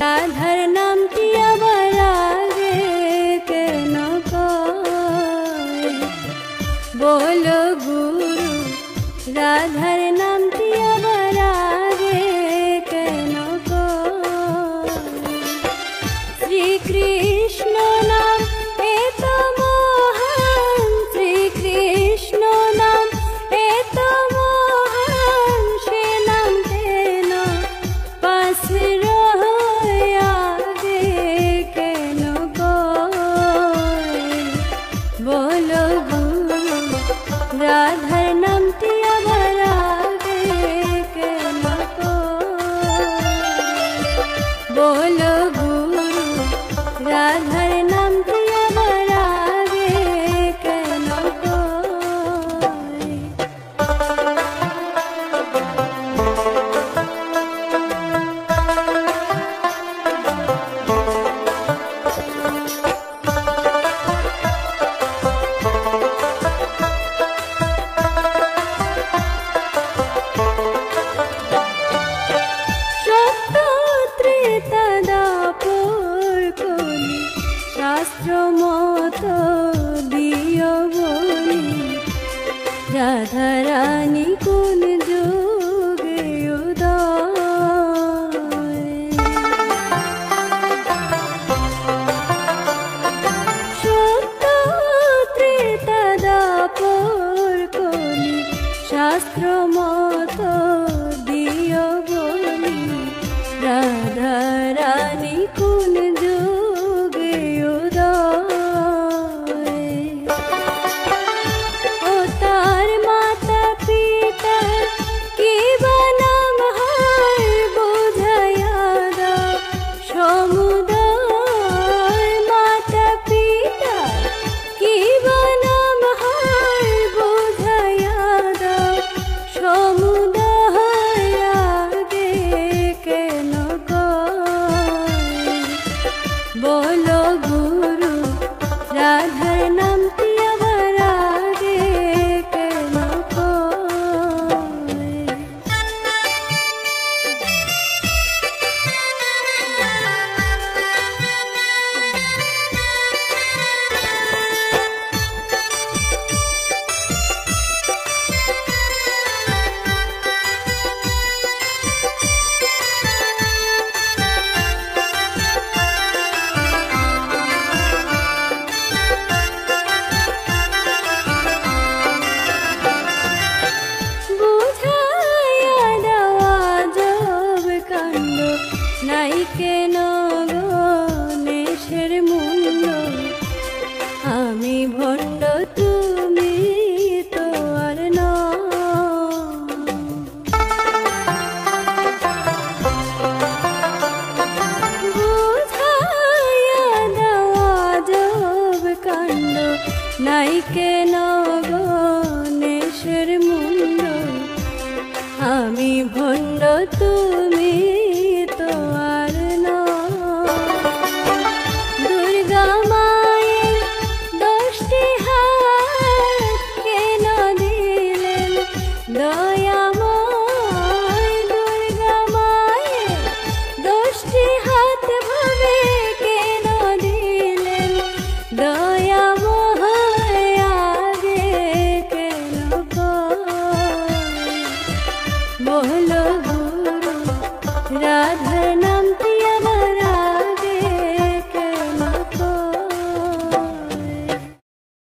রাধার নামটি আবার আগে কেন কয়? বলো গুরু, রাধার নামটি আবার আগে কেন কয়? শ্রীকৃষ্ণ নাম এত মহান, শ্রীকৃষ্ণ নাম এত মহান, সে নাম কেন পাশ রয় আগে কেন কয়? বলো গুরু, রাধার নামটি আবার আগে কেন কয়? বলো গুরু, রাধার নামটি আবার আগে কেন কয়? সত্য ত্রেতা দাপর কলি, শাস্ত্র মত দিয় বলি, রাধা রানী কোন যুগে উদয়? সত্য ত্রেতা দাপর কলি, শাস্ত্র মত দিয় বলি, রাধা রানী কোন যুগে উদয়? ও তার মাতা পিতা কি বা নাম হয়, বুঝাইয়া দাও সমুদয়। মাতা পিতা কি বা নাম হয়, বুঝাইয়া দাও সমুদয় আগে কেন কয়? বলো গুরু, রাধার নামটি আবার আগে কেন কয়? বুঝাইয়া দেওয়া জব কাণ্ড, নাই কেন গণেশের মুন্ড? আমি ভণ্ড, তুমি তো আর নও। বুঝাইয়া দেওয়া জব কাণ্ড, নাই কেন গণেশের মুন্ড? আমি ভণ্ড, তুমি